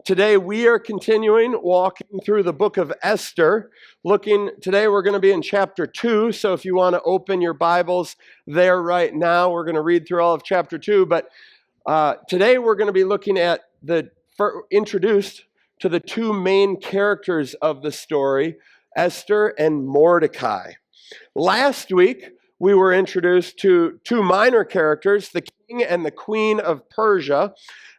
Today we are continuing walking through the book of Esther. Today we're going to be in chapter 2, so if you want to open your Bibles there right now, we're going to read through all of chapter 2, but today we're going to be looking at introduced to the two main characters of the story, Esther and Mordecai. Last week, we were introduced to two minor characters, the king and the queen of Persia.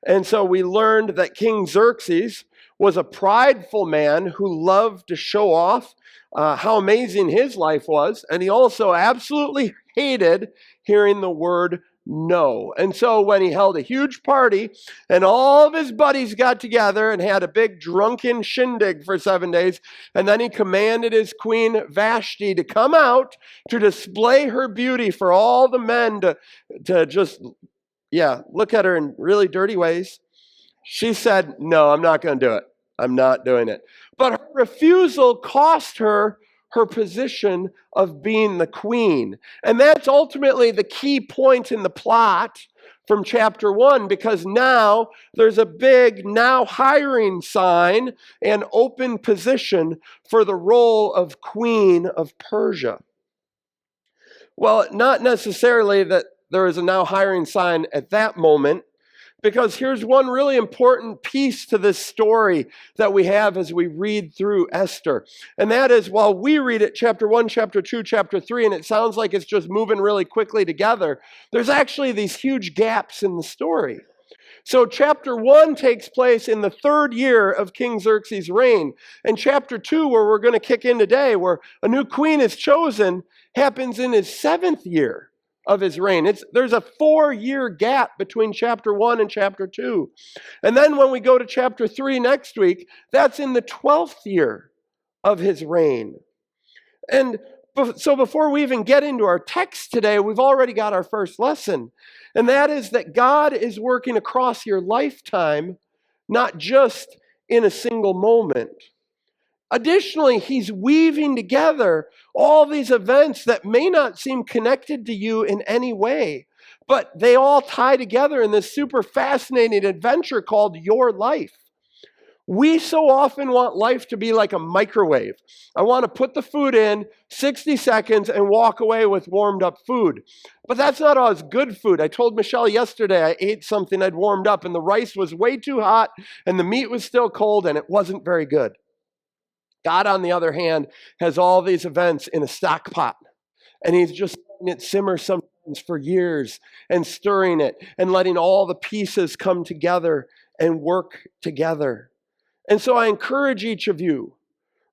And so we learned that King Xerxes was a prideful man who loved to show off how amazing his life was. And he also absolutely hated hearing the word no. And so when he held a huge party and all of his buddies got together and had a big drunken shindig for 7 days, and then he commanded his Queen Vashti to come out to display her beauty for all the men to just look at her in really dirty ways. She said, no, I'm not going to do it. I'm not doing it. But her refusal cost her position of being the queen. And that's ultimately the key point in the plot from chapter 1, because now there's a big now hiring sign and open position for the role of Queen of Persia. Well, not necessarily that there is a now hiring sign at that moment, because here's one really important piece to this story that we have as we read through Esther. And that is, while we read it, chapter 1, chapter 2, chapter 3, and it sounds like it's just moving really quickly together, there's actually these huge gaps in the story. So chapter 1 takes place in the 3rd year of King Xerxes' reign. And chapter 2, where we're going to kick in today, where a new queen is chosen, happens in his 7th year of his reign. There's a 4-year gap between chapter 1 and chapter 2. And then when we go to chapter 3 next week, that's in the 12th year of his reign. And so before we even get into our text today, we've already got our first lesson. And that is that God is working across your lifetime, not just in a single moment. Additionally, he's weaving together all these events that may not seem connected to you in any way, but they all tie together in this super fascinating adventure called your life. We so often want life to be like a microwave. I want to put the food in 60 seconds and walk away with warmed up food. But that's not always good food. I told Michelle yesterday I ate something I'd warmed up and the rice was way too hot and the meat was still cold and it wasn't very good. God, on the other hand, has all these events in a stock pot, and he's just letting it simmer sometimes for years and stirring it and letting all the pieces come together and work together. And so I encourage each of you,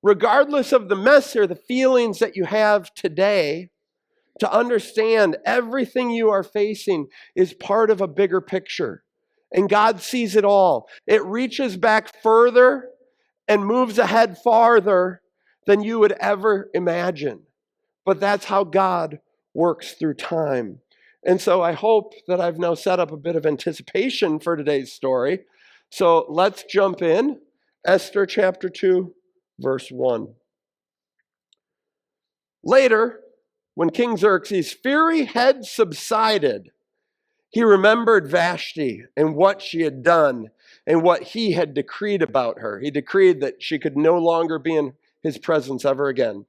regardless of the mess or the feelings that you have today, to understand everything you are facing is part of a bigger picture. And God sees it all. It reaches back further and moves ahead farther than you would ever imagine. But that's how God works through time. And so I hope that I've now set up a bit of anticipation for today's story. So let's jump in. Esther chapter 2, verse 1. Later, when King Xerxes' fury had subsided, he remembered Vashti and what she had done and what he had decreed about her. He decreed that she could no longer be in his presence ever again.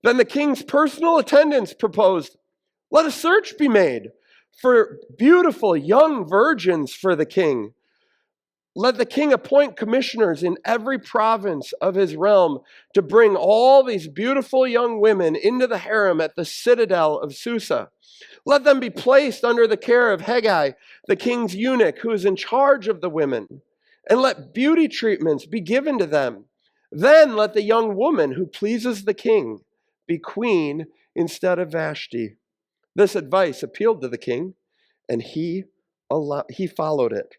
Then the king's personal attendants proposed, let a search be made for beautiful young virgins for the king. Let the king appoint commissioners in every province of his realm to bring all these beautiful young women into the harem at the citadel of Susa. Let them be placed under the care of Hegai, the king's eunuch, who is in charge of the women. And let beauty treatments be given to them. Then let the young woman who pleases the king be queen instead of Vashti. This advice appealed to the king, and he followed it.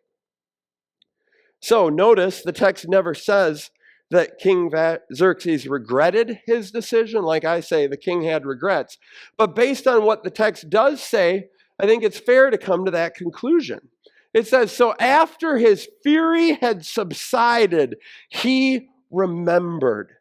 So notice the text never says that King Xerxes regretted his decision. Like I say, the king had regrets. But based on what the text does say, I think it's fair to come to that conclusion. It says, so after his fury had subsided, he remembered.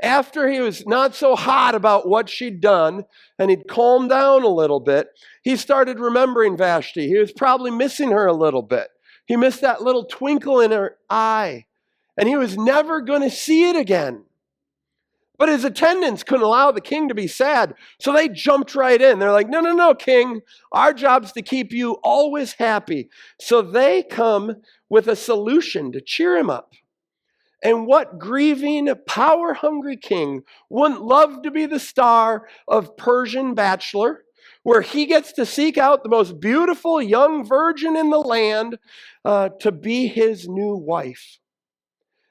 After he was not so hot about what she'd done, and he'd calmed down a little bit, he started remembering Vashti. He was probably missing her a little bit. He missed that little twinkle in her eye, and he was never going to see it again. But his attendants couldn't allow the king to be sad, so they jumped right in. They're like, no, no, no, king. Our job's to keep you always happy. So they come with a solution to cheer him up. And what grieving, power-hungry king wouldn't love to be the star of Persian Bachelor, where he gets to seek out the most beautiful young virgin in the land to be his new wife?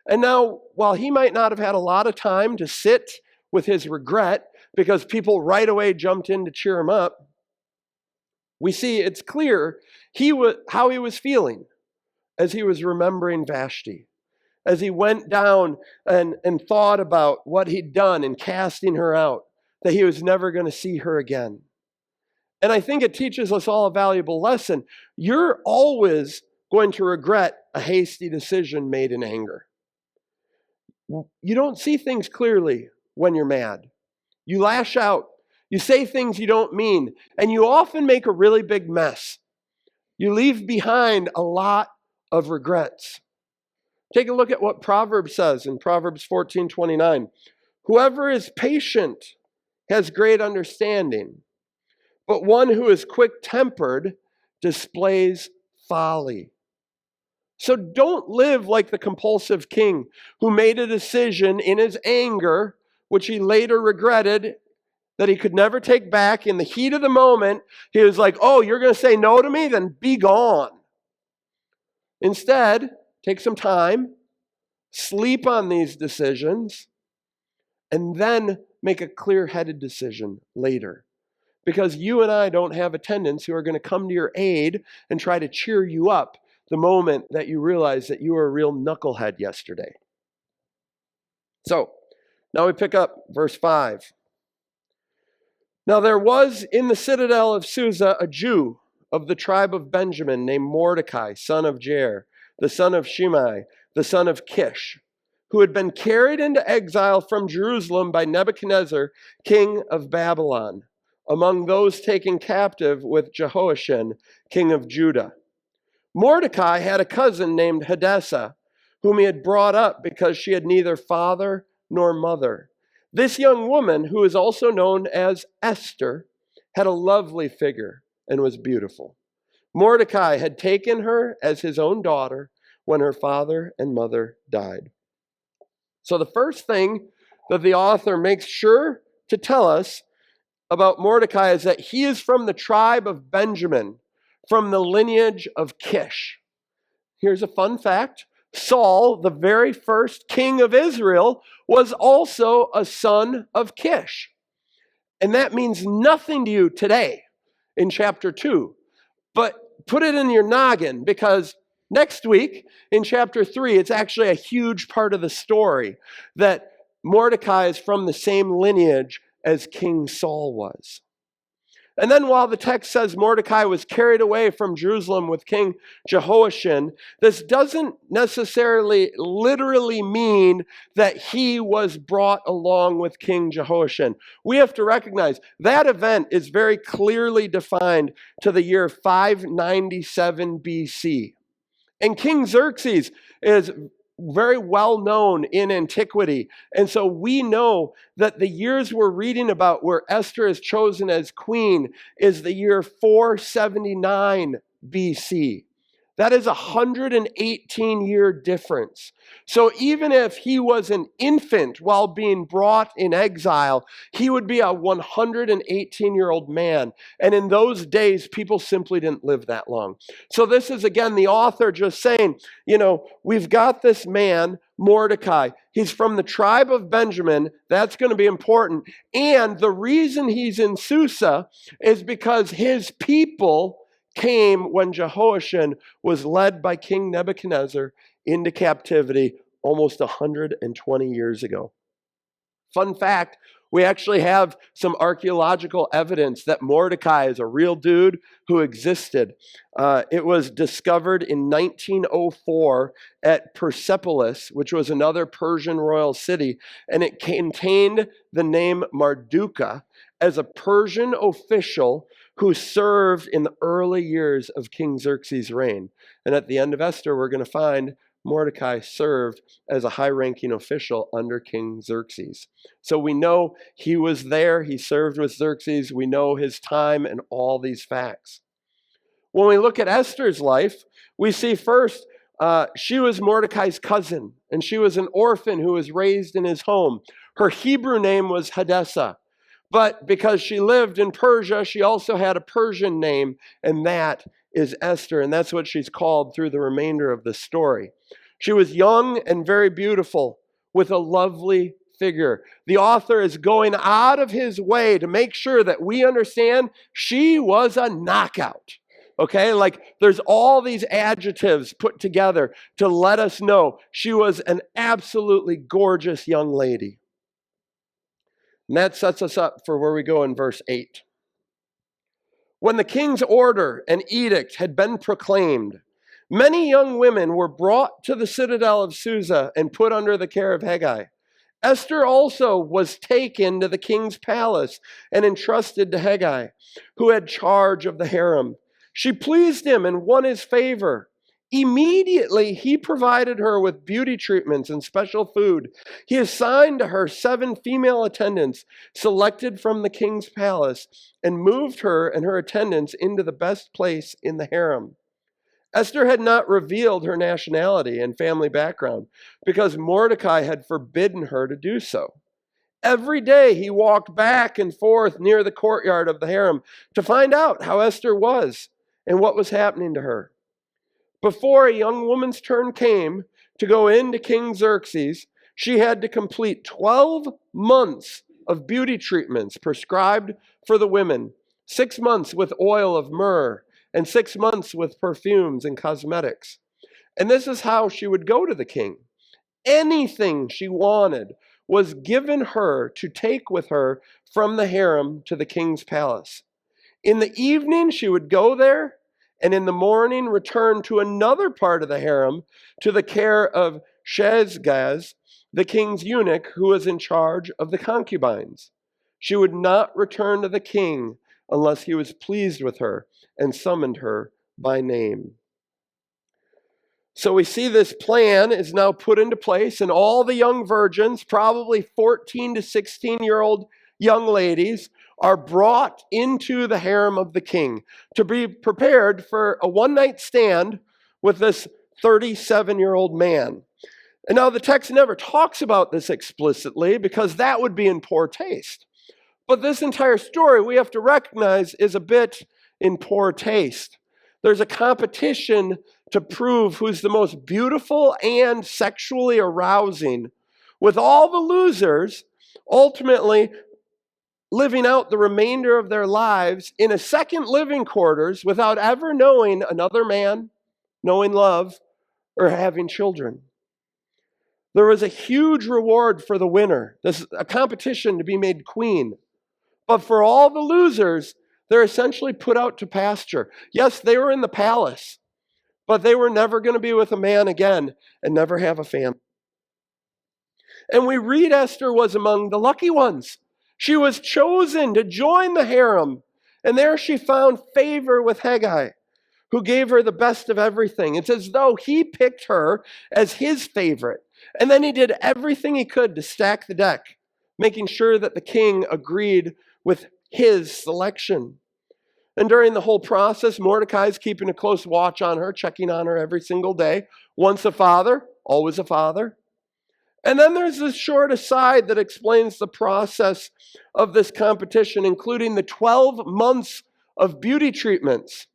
And now, while he might not have had a lot of time to sit with his regret because people right away jumped in to cheer him up, we see it's clear how he was feeling as he was remembering Vashti, as he went down and thought about what he'd done in casting her out, that he was never going to see her again. And I think it teaches us all a valuable lesson. You're always going to regret a hasty decision made in anger. You don't see things clearly when you're mad. You lash out. You say things you don't mean. And you often make a really big mess. You leave behind a lot of regrets. Take a look at what Proverbs says in Proverbs 14:29. Whoever is patient has great understanding, but one who is quick-tempered displays folly. So don't live like the compulsive king who made a decision in his anger, which he later regretted that he could never take back. In the heat of the moment, he was like, oh, you're going to say no to me? Then be gone. Instead, take some time, sleep on these decisions, and then make a clear-headed decision later. Because you and I don't have attendants who are going to come to your aid and try to cheer you up the moment that you realize that you were a real knucklehead yesterday. So, now we pick up verse 5. Now there was in the citadel of Susa a Jew of the tribe of Benjamin named Mordecai, son of Jair, the son of Shimei, the son of Kish, who had been carried into exile from Jerusalem by Nebuchadnezzar, king of Babylon, among those taken captive with Jehoiachin, king of Judah. Mordecai had a cousin named Hadassah, whom he had brought up because she had neither father nor mother. This young woman, who is also known as Esther, had a lovely figure and was beautiful. Mordecai had taken her as his own daughter when her father and mother died. So the first thing that the author makes sure to tell us about Mordecai is that he is from the tribe of Benjamin, from the lineage of Kish. Here's a fun fact. Saul, the very first king of Israel, was also a son of Kish. And that means nothing to you today in chapter 2. But put it in your noggin, because next week in chapter 3, it's actually a huge part of the story that Mordecai is from the same lineage as King Saul was. And then while the text says Mordecai was carried away from Jerusalem with King Jehoiachin, this doesn't necessarily literally mean that he was brought along with King Jehoiachin. We have to recognize that event is very clearly defined to the year 597 BC. And King Xerxes is very well known in antiquity. And so we know that the years we're reading about where Esther is chosen as queen is the year 479 BC. That is a 118-year difference. So even if he was an infant while being brought in exile, he would be a 118-year-old man. And in those days, people simply didn't live that long. So this is, again, the author just saying, we've got this man, Mordecai. He's from the tribe of Benjamin. That's going to be important. And the reason he's in Susa is because his people came when Jehoiachin was led by King Nebuchadnezzar into captivity almost 120 years ago. Fun fact, we actually have some archaeological evidence that Mordecai is a real dude who existed. It was discovered in 1904 at Persepolis, which was another Persian royal city, and it contained the name Mardukah as a Persian official who served in the early years of King Xerxes' reign. And at the end of Esther, we're going to find Mordecai served as a high-ranking official under King Xerxes. So we know he was there, he served with Xerxes, we know his time and all these facts. When we look at Esther's life, we see first, she was Mordecai's cousin, and she was an orphan who was raised in his home. Her Hebrew name was Hadassah, but because she lived in Persia, she also had a Persian name, and that is Esther, and that's what she's called through the remainder of the story. She was young and very beautiful with a lovely figure. The author is going out of his way to make sure that we understand she was a knockout. Okay, like there's all these adjectives put together to let us know she was an absolutely gorgeous young lady. And that sets us up for where we go in verse 8. When the king's order and edict had been proclaimed, many young women were brought to the citadel of Susa and put under the care of Hegai. Esther also was taken to the king's palace and entrusted to Hegai, who had charge of the harem. She pleased him and won his favor. Immediately, he provided her with beauty treatments and special food. He assigned to her 7 female attendants selected from the king's palace and moved her and her attendants into the best place in the harem. Esther had not revealed her nationality and family background because Mordecai had forbidden her to do so. Every day he walked back and forth near the courtyard of the harem to find out how Esther was and what was happening to her. Before a young woman's turn came to go into King Xerxes, she had to complete 12 months of beauty treatments prescribed for the women, 6 months with oil of myrrh, and 6 months with perfumes and cosmetics. And this is how she would go to the king. Anything she wanted was given her to take with her from the harem to the king's palace. In the evening, she would go there, and in the morning return to another part of the harem to the care of Shezgaz, the king's eunuch, who was in charge of the concubines. She would not return to the king unless he was pleased with her and summoned her by name. So we see this plan is now put into place, and all the young virgins, probably 14 to 16-year-old young ladies, are brought into the harem of the king to be prepared for a one-night stand with this 37-year-old man. And now the text never talks about this explicitly because that would be in poor taste. But this entire story, we have to recognize, is a bit in poor taste. There's a competition to prove who's the most beautiful and sexually arousing, with all the losers ultimately living out the remainder of their lives in a second living quarters without ever knowing another man, knowing love, or having children. There was a huge reward for the winner. This is a competition to be made queen. But for all the losers, they're essentially put out to pasture. Yes, they were in the palace, but they were never going to be with a man again and never have a family. And we read Esther was among the lucky ones. She was chosen to join the harem, and there she found favor with Hegai, who gave her the best of everything. It's as though he picked her as his favorite, and then he did everything he could to stack the deck, making sure that the king agreed with his selection. And during the whole process, Mordecai's keeping a close watch on her, checking on her every single day. Once a father, always a father. And then there's this short aside that explains the process of this competition, including the 12 months of beauty treatments.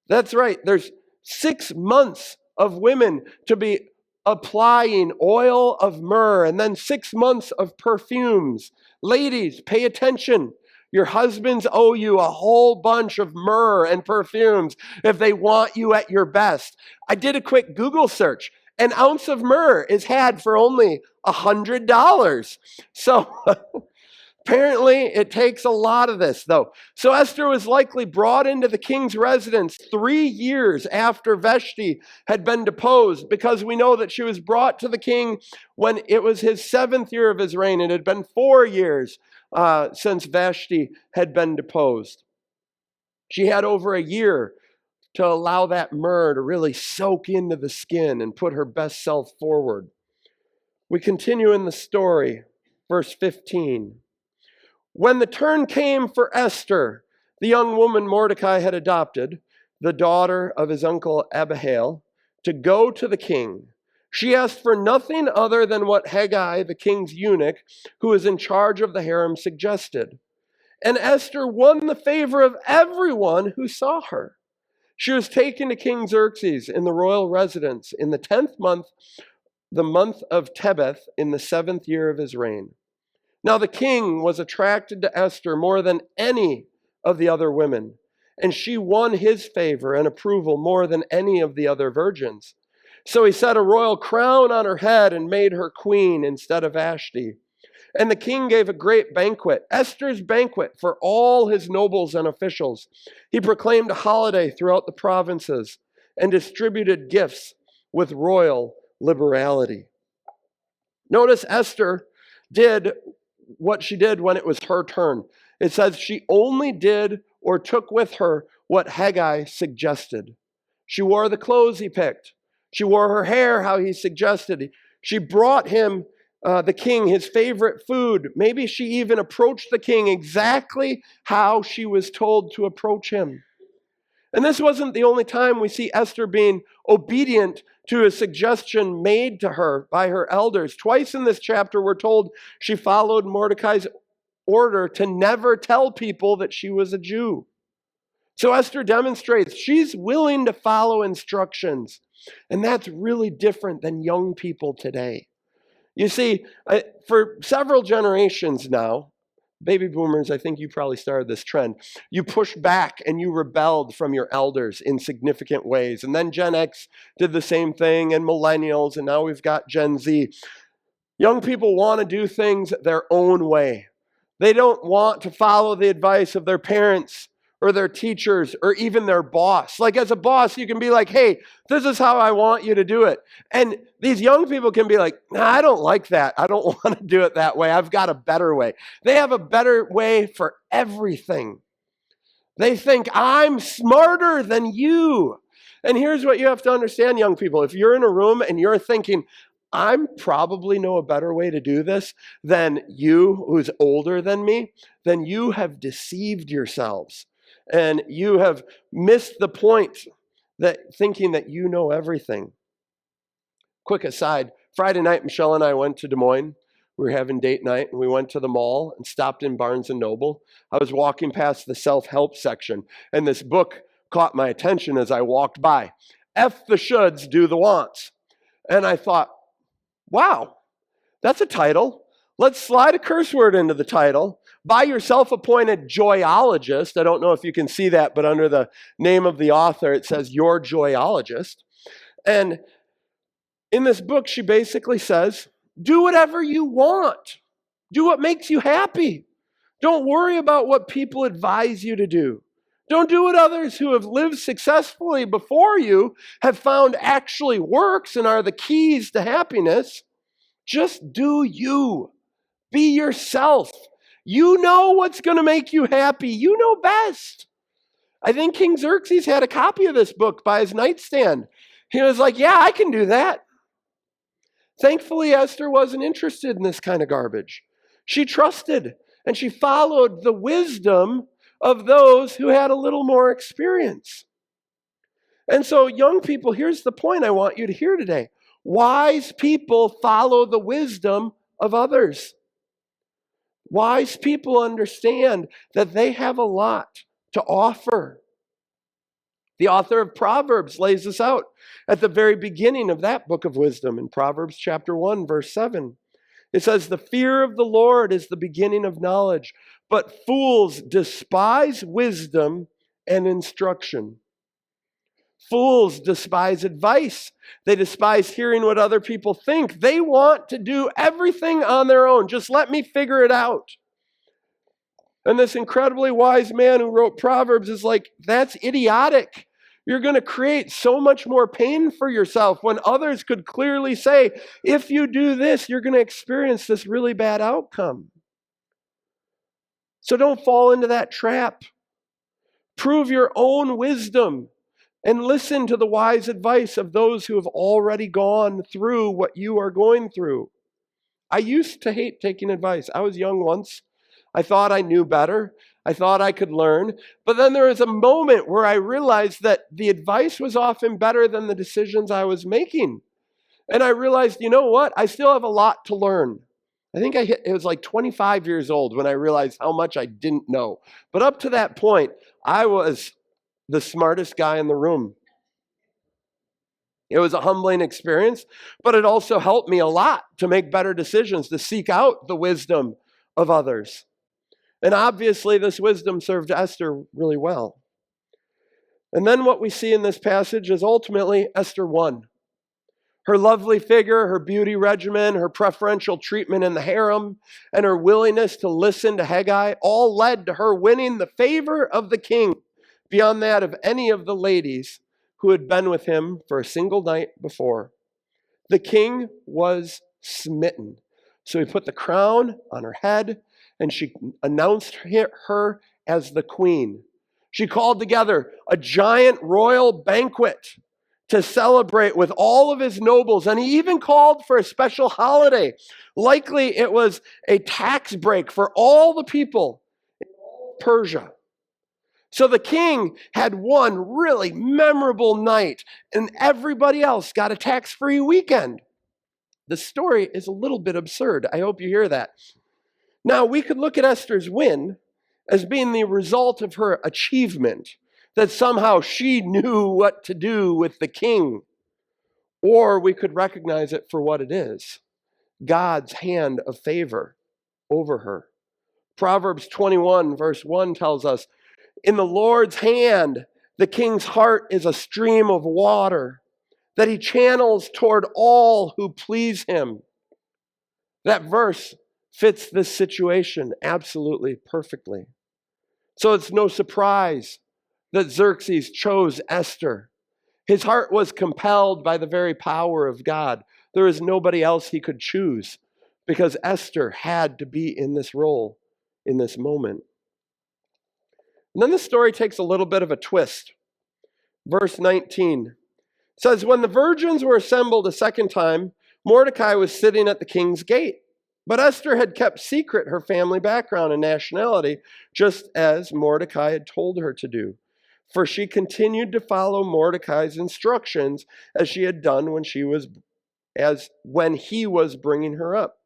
That's right, there's 6 months of women to be applying oil of myrrh, and then 6 months of perfumes. Ladies, pay attention. Your husbands owe you a whole bunch of myrrh and perfumes if they want you at your best. I did a quick Google search. An ounce of myrrh is had for only $100. So apparently it takes a lot of this, though. So Esther was likely brought into the king's residence 3 years after Vashti had been deposed, because we know that she was brought to the king when it was his 7th year of his reign. It had been 4 years since Vashti had been deposed. She had over a year to allow that myrrh to really soak into the skin and put her best self forward. We continue in the story, verse 15. When the turn came for Esther, the young woman Mordecai had adopted, the daughter of his uncle Abihail, to go to the king, she asked for nothing other than what Hegai, the king's eunuch, who was in charge of the harem, suggested. And Esther won the favor of everyone who saw her. She was taken to King Xerxes in the royal residence in the 10th month, the month of Tebeth, in the 7th year of his reign. Now the king was attracted to Esther more than any of the other women, and she won his favor and approval more than any of the other virgins. So he set a royal crown on her head and made her queen instead of Vashti. And the king gave a great banquet, Esther's banquet, for all his nobles and officials. He proclaimed a holiday throughout the provinces and distributed gifts with royal liberality. Notice Esther did what she did when it was her turn. It says she only did or took with her what Hegai suggested. She wore the clothes he picked. She wore her hair how he suggested. She brought him, the king, his favorite food. Maybe she even approached the king exactly how she was told to approach him. And this wasn't the only time we see Esther being obedient to a suggestion made to her by her elders. Twice in this chapter, we're told she followed Mordecai's order to never tell people that she was a Jew. So Esther demonstrates she's willing to follow instructions. And that's really different than young people today. You see, for several generations now, baby boomers, I think you probably started this trend. You pushed back and you rebelled from your elders in significant ways. And then Gen X did the same thing, and millennials, and now we've got Gen Z. Young people want to do things their own way. They don't want to follow the advice of their parents or their teachers or even their boss. Like as a boss, you can be like, hey, this is how I want you to do it. And these young people can be like, nah, I don't like that. I don't want to do it that way. I've got a better way. They have a better way for everything. They think I'm smarter than you. And here's what you have to understand, young people. If you're in a room and you're thinking, I'm probably know a better way to do this than you, who's older than me, then you have deceived yourselves. And you have missed the point that thinking that you know everything. Quick aside, Friday night, Michelle and I went to Des Moines. We were having date night, and we went to the mall and stopped in Barnes & Noble. I was walking past the self-help section, and this book caught my attention as I walked by. F the shoulds, do the wants. And I thought, wow, that's a title. Let's slide a curse word into the title. By your self-appointed joyologist. I don't know if you can see that, but under the name of the author, it says, your joyologist. And in this book, she basically says, do whatever you want. Do what makes you happy. Don't worry about what people advise you to do. Don't do what others who have lived successfully before you have found actually works and are the keys to happiness. Just do you. Be yourself. You know what's going to make you happy. You know best. I think King Xerxes had a copy of this book by his nightstand. He was like, yeah, I can do that. Thankfully, Esther wasn't interested in this kind of garbage. She trusted and she followed the wisdom of those who had a little more experience. And so, young people, here's the point I want you to hear today. Wise people follow the wisdom of others. Wise people understand that they have a lot to offer. The author of Proverbs lays this out at the very beginning of that book of wisdom in Proverbs chapter 1, verse 7. It says, the fear of the Lord is the beginning of knowledge, but fools despise wisdom and instruction. Fools despise advice. They despise hearing what other people think. They want to do everything on their own. Just let me figure it out. And this incredibly wise man who wrote Proverbs is like, that's idiotic. You're going to create so much more pain for yourself when others could clearly say, if you do this, you're going to experience this really bad outcome. So don't fall into that trap. Prove your own wisdom and listen to the wise advice of those who have already gone through what you are going through. I used to hate taking advice. I was young once. I thought I knew better. I thought I could learn. But then there was a moment where I realized that the advice was often better than the decisions I was making. And I realized, you know what? I still have a lot to learn. I think it was like 25 years old when I realized how much I didn't know. But up to that point, I was the smartest guy in the room. It was a humbling experience, but it also helped me a lot to make better decisions, to seek out the wisdom of others. And obviously, this wisdom served Esther really well. And then what we see in this passage is ultimately Esther won. Her lovely figure, her beauty regimen, her preferential treatment in the harem, and her willingness to listen to Hegai all led to her winning the favor of the king beyond that of any of the ladies who had been with him for a single night before. The king was smitten. So he put the crown on her head, and she announced her as the queen. She called together a giant royal banquet to celebrate with all of his nobles, and he even called for a special holiday. Likely it was a tax break for all the people in Persia. So the king had one really memorable night, and everybody else got a tax-free weekend. The story is a little bit absurd. I hope you hear that. Now, we could look at Esther's win as being the result of her achievement, that somehow she knew what to do with the king. Or we could recognize it for what it is, God's hand of favor over her. Proverbs 21 verse 1 tells us, in the Lord's hand, the king's heart is a stream of water that he channels toward all who please him. That verse fits this situation absolutely perfectly. So it's no surprise that Xerxes chose Esther. His heart was compelled by the very power of God. There is nobody else he could choose because Esther had to be in this role in this moment. And then the story takes a little bit of a twist. Verse 19 says, when the virgins were assembled a second time, Mordecai was sitting at the king's gate. But Esther had kept secret her family background and nationality, just as Mordecai had told her to do. For she continued to follow Mordecai's instructions as she had done when he was bringing her up.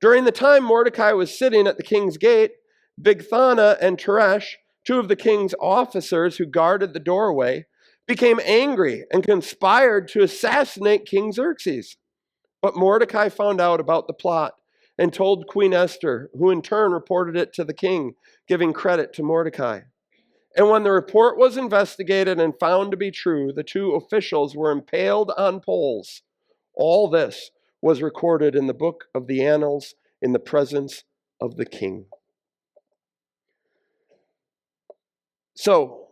During the time Mordecai was sitting at the king's gate, Bigthana and Teresh, two of the king's officers who guarded the doorway, became angry and conspired to assassinate King Xerxes. But Mordecai found out about the plot and told Queen Esther, who in turn reported it to the king, giving credit to Mordecai. And when the report was investigated and found to be true, the two officials were impaled on poles. All this was recorded in the book of the annals in the presence of the king. So,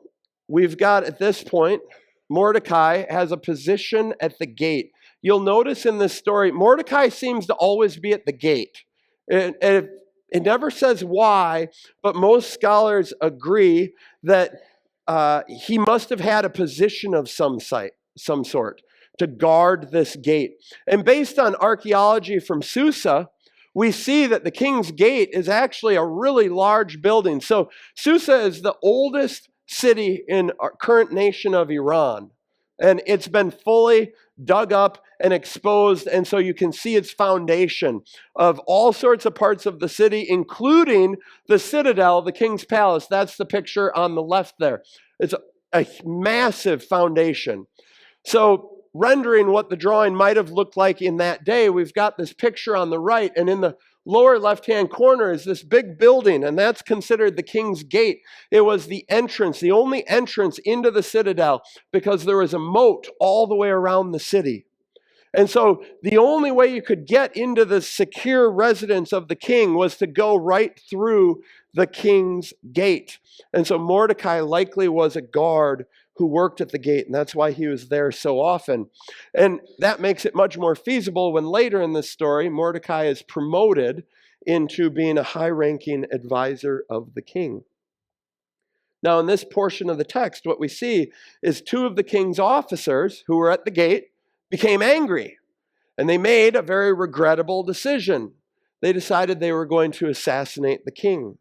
we've got at this point, Mordecai has a position at the gate. You'll notice in this story, Mordecai seems to always be at the gate. It never says why, but most scholars agree that he must have had a position of some sort to guard this gate. And based on archaeology from Susa, we see that the king's gate is actually a really large building. So Susa is the oldest city in our current nation of Iran. And it's been fully dug up and exposed. And so you can see its foundation of all sorts of parts of the city, including the citadel, the king's palace. That's the picture on the left there. It's a massive foundation. So rendering what the drawing might have looked like in that day, we've got this picture on the right, and in the lower left-hand corner is this big building, and that's considered the king's gate. It was the entrance, the only entrance into the citadel, because there was a moat all the way around the city. And so the only way you could get into the secure residence of the king was to go right through the king's gate. And so Mordecai likely was a guard who worked at the gate, and that's why he was there so often. And that makes it much more feasible when later in this story, Mordecai is promoted into being a high-ranking advisor of the king. Now, in this portion of the text, what we see is two of the king's officers who were at the gate became angry, and they made a very regrettable decision. They decided they were going to assassinate the king.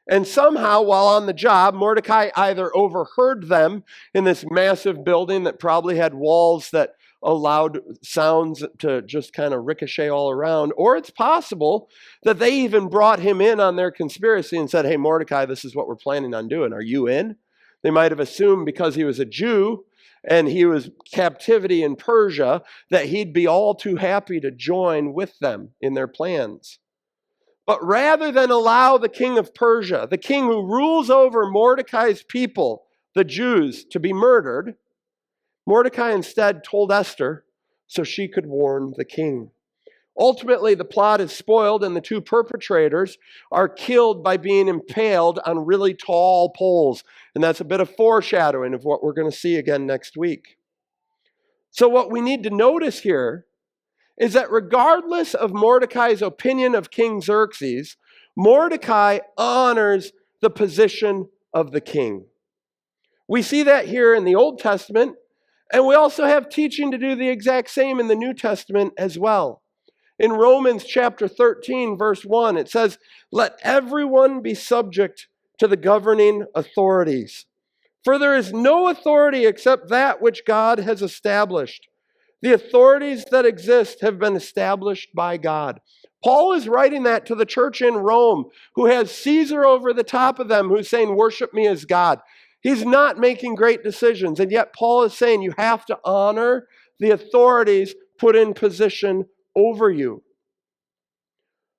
And somehow, while on the job, Mordecai either overheard them in this massive building that probably had walls that allowed sounds to just kind of ricochet all around, or it's possible that they even brought him in on their conspiracy and said, hey, Mordecai, this is what we're planning on doing. Are you in? They might have assumed because he was a Jew and he was captivity in Persia that he'd be all too happy to join with them in their plans. But rather than allow the king of Persia, the king who rules over Mordecai's people, the Jews, to be murdered, Mordecai instead told Esther so she could warn the king. Ultimately, the plot is spoiled and the two perpetrators are killed by being impaled on really tall poles. And that's a bit of foreshadowing of what we're going to see again next week. So what we need to notice here is that regardless of Mordecai's opinion of King Xerxes, Mordecai honors the position of the king. We see that here in the Old Testament, and we also have teaching to do the exact same in the New Testament as well. In Romans chapter 13, verse 1, it says, "Let everyone be subject to the governing authorities, for there is no authority except that which God has established. The authorities that exist have been established by God." Paul is writing that to the church in Rome, who has Caesar over the top of them, who's saying, worship me as God. He's not making great decisions, and yet Paul is saying you have to honor the authorities put in position over you.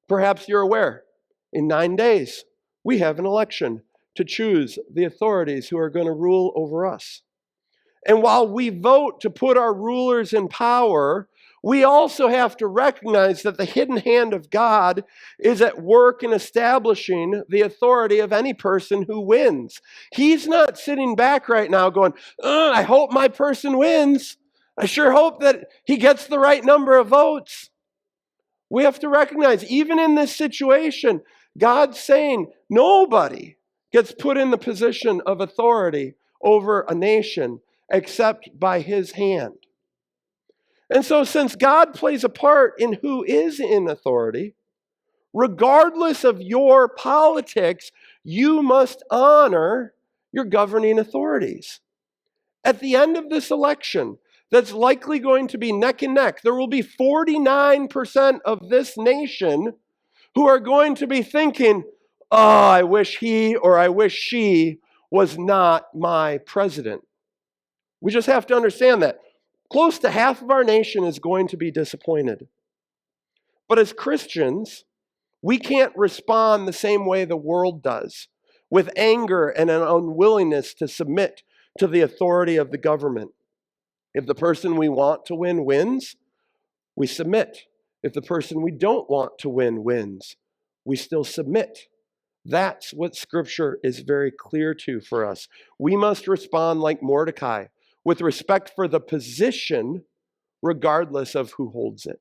Perhaps you're aware, in 9 days, we have an election to choose the authorities who are going to rule over us. And while we vote to put our rulers in power, we also have to recognize that the hidden hand of God is at work in establishing the authority of any person who wins. He's not sitting back right now going, I hope my person wins. I sure hope that he gets the right number of votes. We have to recognize, even in this situation, God's saying nobody gets put in the position of authority over a nation except by his hand. And so since God plays a part in who is in authority, regardless of your politics, you must honor your governing authorities. At the end of this election, that's likely going to be neck and neck, there will be 49% of this nation who are going to be thinking, oh, I wish he or I wish she was not my president. We just have to understand that. Close to half of our nation is going to be disappointed. But as Christians, we can't respond the same way the world does, with anger and an unwillingness to submit to the authority of the government. If the person we want to win wins, we submit. If the person we don't want to win wins, we still submit. That's what Scripture is very clear to for us. We must respond like Mordecai, with respect for the position, regardless of who holds it.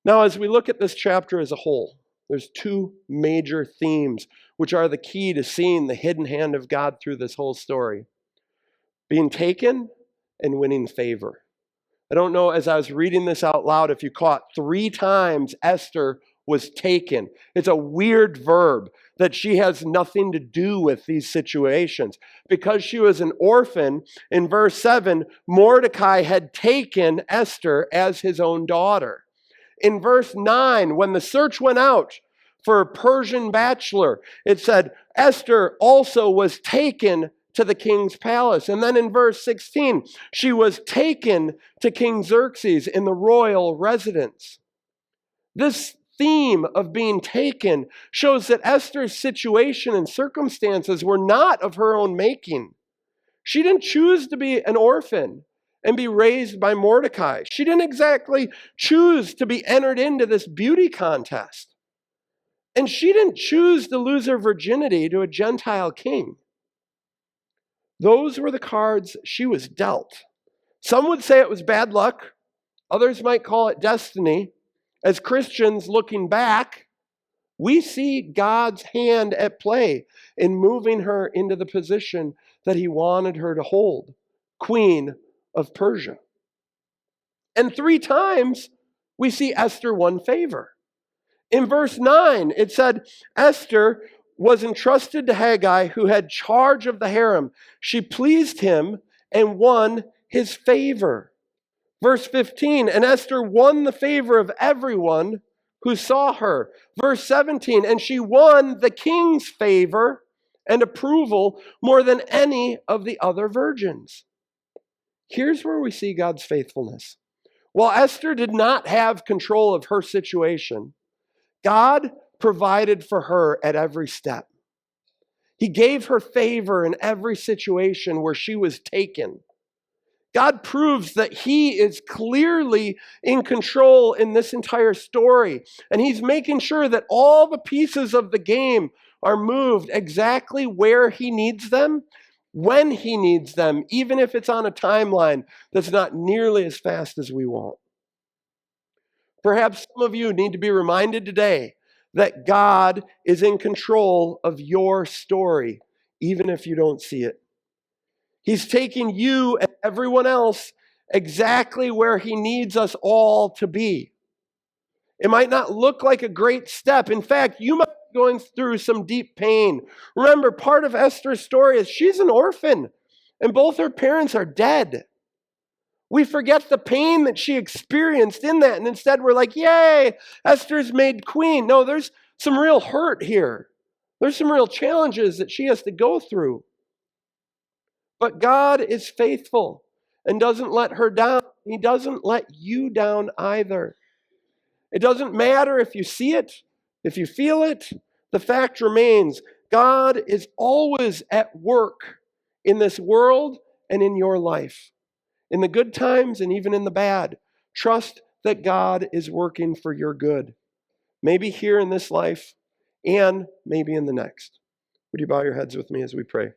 Now, as we look at this chapter as a whole, there's two major themes which are the key to seeing the hidden hand of God through this whole story: being taken and winning favor. I don't know, as I was reading this out loud, if you caught 3 times Esther was taken. It's a weird verb that she has nothing to do with these situations. Because she was an orphan, in verse 7, Mordecai had taken Esther as his own daughter. In verse 9, when the search went out for a Persian bachelor, it said Esther also was taken to the king's palace. And then in verse 16, she was taken to King Xerxes in the royal residence. This theme of being taken shows that Esther's situation and circumstances were not of her own making. She didn't choose to be an orphan and be raised by Mordecai. She didn't exactly choose to be entered into this beauty contest. And she didn't choose to lose her virginity to a Gentile king. Those were the cards she was dealt. Some would say it was bad luck. Others might call it destiny. As Christians looking back, We see God's hand at play in moving her into the position that he wanted her to hold, Queen of Persia. And 3 times we see Esther won favor. In verse 9, it said, Esther was entrusted to Hegai, who had charge of the harem. She pleased him and won his favor. Verse 15, and Esther won the favor of everyone who saw her. Verse 17, and she won the king's favor and approval more than any of the other virgins. Here's where we see God's faithfulness. While Esther did not have control of her situation, God provided for her at every step. He gave her favor in every situation where she was taken. God proves that he is clearly in control in this entire story. And he's making sure that all the pieces of the game are moved exactly where he needs them, when he needs them, even if it's on a timeline that's not nearly as fast as we want. Perhaps some of you need to be reminded today that God is in control of your story, even if you don't see it. He's taking you and everyone else exactly where he needs us all to be. It might not look like a great step. In fact, you might be going through some deep pain. Remember, part of Esther's story is she's an orphan, and both her parents are dead. We forget the pain that she experienced in that, and instead we're like, yay, Esther's made queen. No, there's some real hurt here. There's some real challenges that she has to go through. But God is faithful and doesn't let her down. He doesn't let you down either. It doesn't matter if you see it, if you feel it. The fact remains, God is always at work in this world and in your life. In the good times and even in the bad. Trust that God is working for your good. Maybe here in this life and maybe in the next. Would you bow your heads with me as we pray?